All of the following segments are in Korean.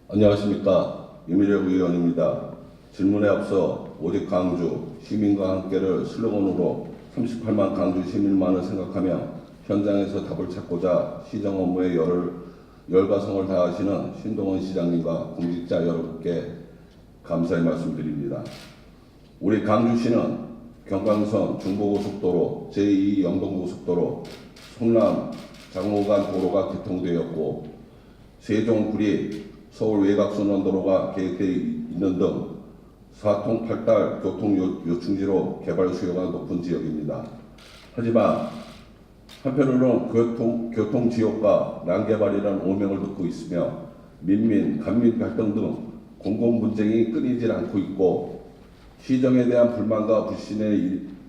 안녕하십니까. 이미력 의원입니다. 질문에 앞서 오직 강주, 시민과 함께를 슬로건으로 38만 강주 시민만을 생각하며 현장에서 답을 찾고자 시정 업무에 열과성을 다하시는 신동원 시장님과 공직자 여러분께 감사의 말씀드립니다. 우리 강주시는 경강선 중부고속도로, 제2 영동고속도로, 성남 장호간 도로가 개통되었고 세종 구리 서울 외곽순환도로가 계획되어 있는 등 4통 8달 교통 요충지로 개발 수요가 높은 지역입니다. 하지만 한편으로는 교통 지역과 난개발이라는 오명을 듣고 있으며 민민, 간민 갈등 등 공공 분쟁이 끊이질 않고 있고 시정에 대한 불만과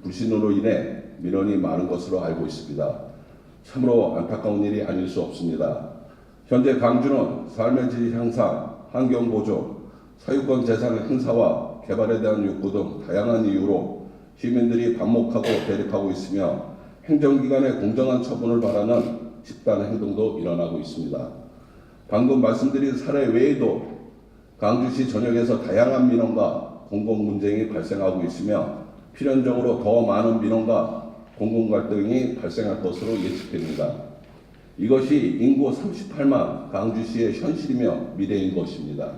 불신으로 인해 민원이 많은 것으로 알고 있습니다. 참으로 안타까운 일이 아닐 수 없습니다. 현재 강주는 삶의 질 향상, 환경 보존, 사유권 재산 행사와 개발에 대한 욕구 등 다양한 이유로 시민들이 반목하고 대립하고 있으며 행정기관의 공정한 처분을 바라는 집단 행동도 일어나고 있습니다. 방금 말씀드린 사례 외에도 강주시 전역에서 다양한 민원과 공공 문쟁이 발생하고 있으며 필연적으로 더 많은 민원과 공공 갈등이 발생할 것으로 예측됩니다. 이것이 인구 38만 강주시의 현실이며 미래인 것입니다.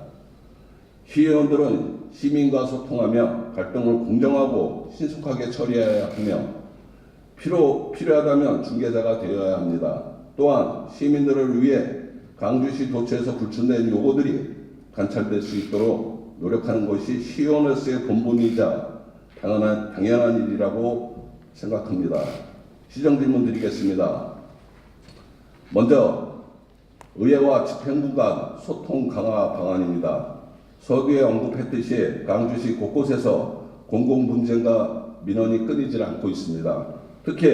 시의원들은 시민과 소통하며 갈등을 공정하고 신속하게 처리해야 하며 필요하다면 중개자가 되어야 합니다. 또한 시민들을 위해 강주시 도처에서 불출된 요구들이 관찰될 수 있도록 노력하는 것이 시의원으로서의 본분이자 당연한 일이라고 생각합니다. 시정 질문 드리겠습니다. 먼저 의회와 집행부 간 소통 강화 방안입니다. 서두에 언급했듯이 강주시 곳곳에서 공공 분쟁과 민원이 끊이질 않고 있습니다. 특히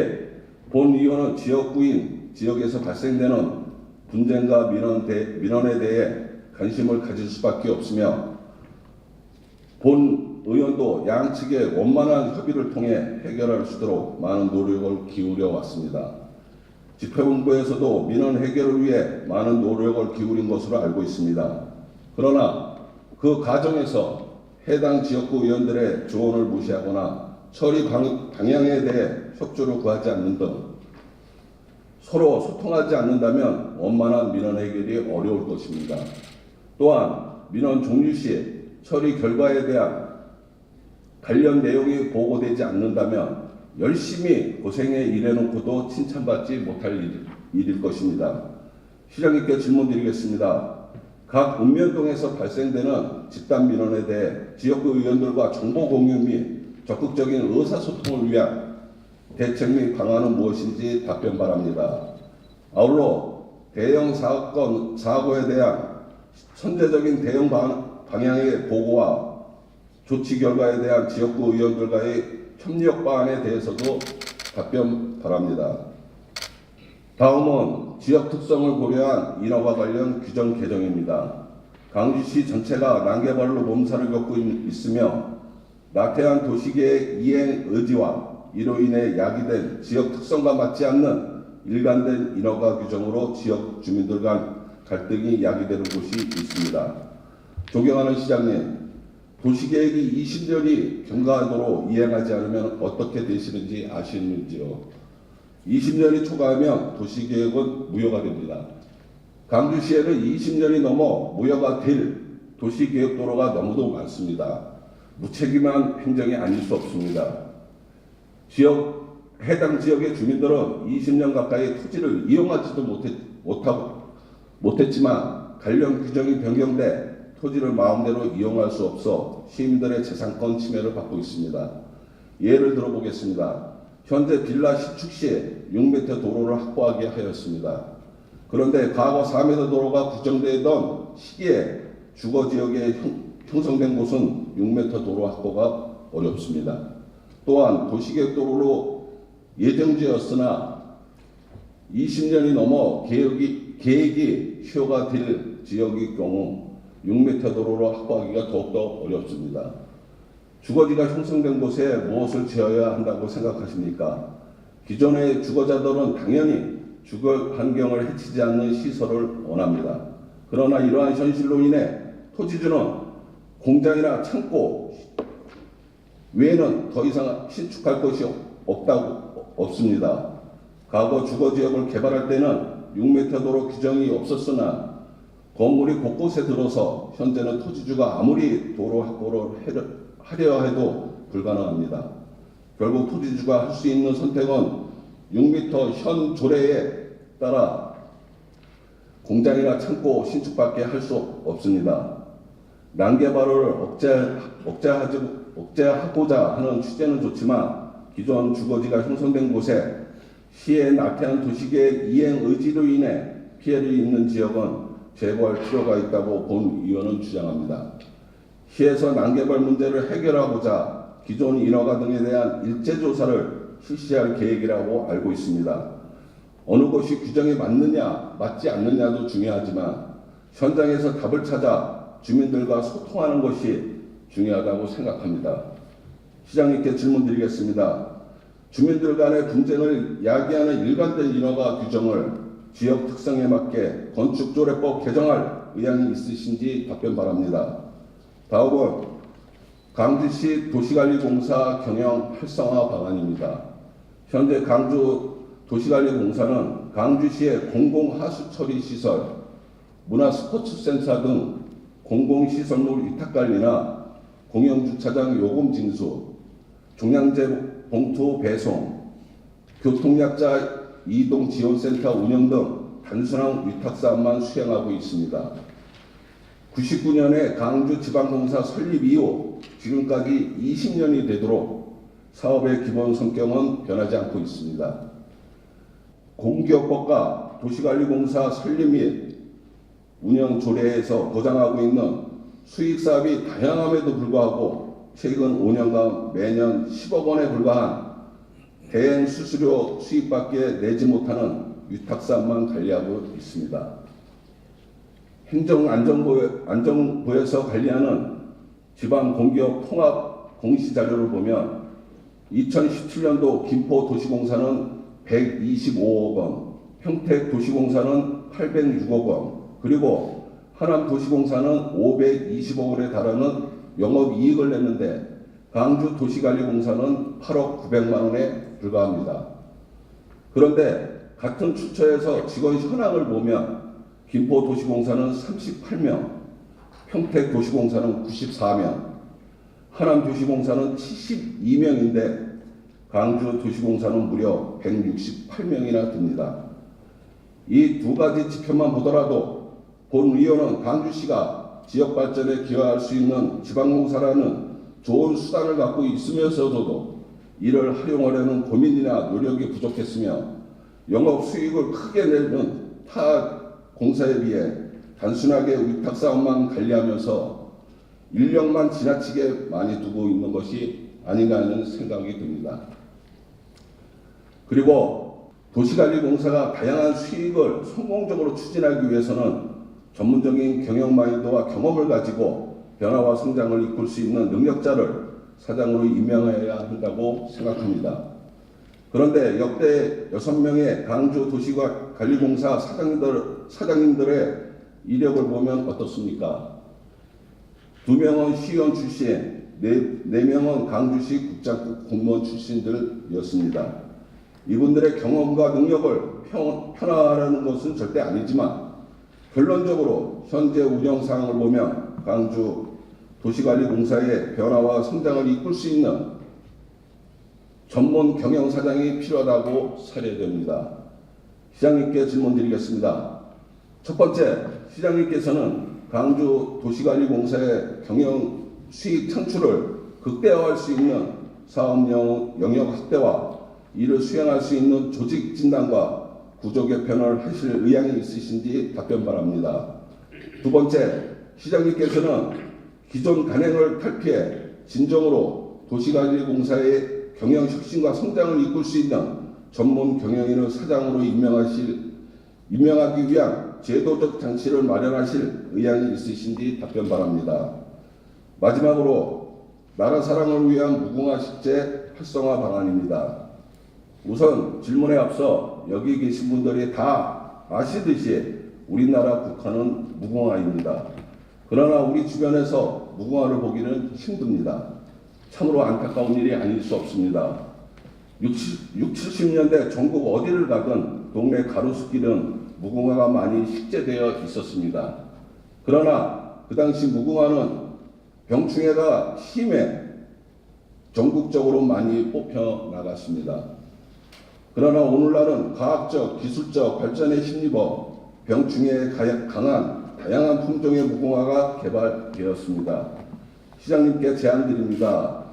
본 의원은 지역구인 지역에서 발생되는 분쟁과 민원에 대해 관심을 가질 수밖에 없으며 본 의원도 양측의 원만한 협의를 통해 해결할 수 있도록 많은 노력을 기울여 왔습니다. 집행부에서도 민원 해결을 위해 많은 노력을 기울인 것으로 알고 있습니다. 그러나 그 과정에서 해당 지역구 의원들의 조언을 무시하거나 처리 방향에 대해 협조를 구하지 않는 등 서로 소통하지 않는다면 원만한 민원 해결이 어려울 것입니다. 또한 민원 종류 시 처리 결과에 대한 관련 내용이 보고되지 않는다면 열심히 고생해 일해놓고도 칭찬받지 못할 일일 것입니다. 시장님께 질문 드리겠습니다. 각 읍면동에서 발생되는 집단 민원에 대해 지역구 의원들과 정보 공유 및 적극적인 의사소통을 위한 대책 및 방안은 무엇인지 답변 바랍니다. 아울러 대형 사고에 대한 선제적인 대응 방향의 보고와 조치 결과에 대한 지역구 의원들과의 협력 방안에 대해서도 답변 바랍니다. 다음은 지역 특성을 고려한 인허가 관련 규정 개정입니다. 강주시 전체가 난개발로 몸살을 겪고 있으며 나태한 도시계획 이행 의지와 이로 인해 야기된 지역 특성과 맞지 않는 일관된 인허가 규정으로 지역 주민들 간 갈등이 야기되는 곳이 있습니다. 존경하는 시장님, 도시계획이 20년이 경과하도록 이행하지 않으면 어떻게 되시는지 아시는지요? 20년이 초과하면 도시계획은 무효가 됩니다. 강주시에는 20년이 넘어 무효가 될 도시계획도로가 너무도 많습니다. 무책임한 행정이 아닐 수 없습니다. 해당 지역의 주민들은 20년 가까이 토지를 이용하지도 못했지만 관련 규정이 변경돼 토지를 마음대로 이용할 수 없어 시민들의 재산권 침해를 받고 있습니다. 예를 들어보겠습니다. 현재 빌라 시축 시에 6m 도로를 확보하게 하였습니다. 그런데 과거 4m 도로가 구정되던 시기에 주거지역에 형성된 곳은 6m 도로 확보가 어렵습니다. 또한 도시계획도로로 예정지었으나 20년이 넘어 계획이 시효가 될 지역의 경우 6m 도로로 확보하기가 더욱더 어렵습니다. 주거지가 형성된 곳에 무엇을 지어야 한다고 생각하십니까? 기존의 주거자들은 당연히 주거 환경을 해치지 않는 시설을 원합니다. 그러나 이러한 현실로 인해 토지주는 공장이나 창고 외에는 더 이상 신축할 것이 없습니다. 과거 주거지역을 개발할 때는 6m 도로 규정이 없었으나 건물이 곳곳에 들어서 현재는 토지주가 아무리 도로 확보를 하려 해도 불가능합니다. 결국 토지주가 할 수 있는 선택은 6m 현 조례에 따라 공장이나 창고 신축밖에 할 수 없습니다. 난개발을 억제하고자 하는 취지는 좋지만 기존 주거지가 형성된 곳에 시의 나태한 도시계획 이행 의지로 인해 피해를 입는 지역은 제거할 필요가 있다고 본 의원은 주장합니다. 시에서 난개발 문제를 해결하고자 기존 인허가 등에 대한 일제조사를 실시할 계획이라고 알고 있습니다. 어느 것이 규정에 맞느냐 맞지 않느냐도 중요하지만 현장에서 답을 찾아 주민들과 소통하는 것이 중요하다고 생각합니다. 시장님께 질문드리겠습니다. 주민들 간의 분쟁을 야기하는 일관된 인허가 규정을 지역 특성에 맞게 건축조례법 개정할 의향이 있으신지 답변 바랍니다. 다음은 강주시 도시관리공사 경영 활성화 방안입니다. 현재 강주 도시관리공사는 강주시의 공공하수처리 시설, 문화스포츠센터 등 공공시설물 위탁관리나 공영주차장 요금 징수, 종량제 봉투 배송, 교통약자 이동지원센터 운영 등 단순한 위탁사업만 수행하고 있습니다. 99년에 강주지방공사 설립 이후 지금까지 20년이 되도록 사업의 기본 성격은 변하지 않고 있습니다. 공기업법과 도시관리공사 설립 및 운영 조례에서 보장하고 있는 수익사업이 다양함에도 불구하고 최근 5년간 매년 10억 원에 불과한 대행 수수료 수익밖에 내지 못하는 위탁사업만 관리하고 있습니다. 행정안전부에서 관리하는 지방공기업 통합 공시자료를 보면 2017년도 김포도시공사는 125억 원, 평택도시공사는 806억 원, 그리고 하남도시공사는 520억 원에 달하는 영업이익을 냈는데 강주도시관리공사는 8억 900만 원에 불과합니다. 그런데 같은 출처에서 직원 현황을 보면 김포도시공사는 38명, 평택도시공사는 94명, 하남도시공사는 72명인데 강주도시공사는 무려 168명이나 됩니다. 이 두 가지 지표만 보더라도 본 의원은 강주시가 지역 발전에 기여할 수 있는 지방공사라는 좋은 수단을 갖고 있으면서도 이를 활용하려는 고민이나 노력이 부족했으며 영업 수익을 크게 내는 타 공사에 비해 단순하게 위탁사업만 관리하면서 인력만 지나치게 많이 두고 있는 것이 아닌가 하는 생각이 듭니다. 그리고 도시관리공사가 다양한 수익을 성공적으로 추진하기 위해서는 전문적인 경영 마인드와 경험을 가지고 변화와 성장을 이끌 수 있는 능력자를 사장으로 임명해야 한다고 생각합니다. 그런데 역대 6명의 강주 도시관리공사 사장님들의 이력을 보면 어떻습니까? 2명은 시의원 출신, 4명은 강주시 국장급 공무원 출신들이었습니다. 이분들의 경험과 능력을 편하라는 것은 절대 아니지만 결론적으로 현재 운영 상황을 보면 강주 도시관리공사의 변화와 성장을 이끌 수 있는 전문 경영사장이 필요하다고 사례됩니다. 시장님께 질문드리겠습니다. 첫 번째, 시장님께서는 강주 도시관리공사의 경영 수익 창출을 극대화할 수 있는 사업 영역 확대와 이를 수행할 수 있는 조직 진단과 구조 개편을 하실 의향이 있으신지 답변 바랍니다. 두 번째, 시장님께서는 기존 간행을 탈피해 진정으로 도시관리공사의 경영 혁신과 성장을 이끌 수 있는 전문 경영인을 사장으로 임명하기 위한 제도적 장치를 마련하실 의향이 있으신지 답변 바랍니다. 마지막으로 나라 사랑을 위한 무궁화 식재 활성화 방안입니다. 우선 질문에 앞서 여기 계신 분들이 다 아시듯이 우리나라 국화는 무궁화입니다. 그러나 우리 주변에서 무궁화를 보기는 힘듭니다. 참으로 안타까운 일이 아닐 수 없습니다. 70년대 전국 어디를 가든 동네 가로수길은 무궁화가 많이 식재되어 있었습니다. 그러나 그 당시 무궁화는 병충해가 심해 전국적으로 많이 뽑혀 나갔습니다. 그러나 오늘날은 과학적, 기술적 발전에 힘입어 병충해에 강한 다양한 품종의 무궁화가 개발되었습니다. 시장님께 제안드립니다.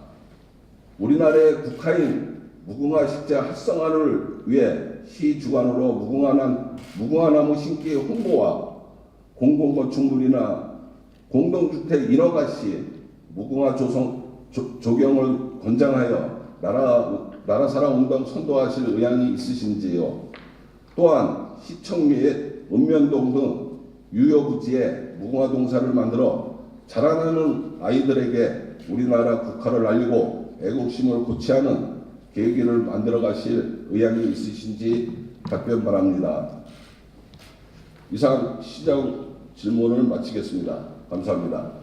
우리나라의 국화인 무궁화 식재 활성화를 위해 시 주관으로 무궁화나무 심기 홍보와 공공건축물이나 공동주택 인허가 시 무궁화 조경을 권장하여 나라사랑 운동 선도하실 의향이 있으신지요? 또한 시청 및 읍면동 등 유효부지에 무궁화 동산을 만들어 자라나는 아이들에게 우리나라 국화를 알리고 애국심을 고취하는 계기를 만들어 가실 의향이 있으신지 답변 바랍니다. 이상 시장 질문을 마치겠습니다. 감사합니다.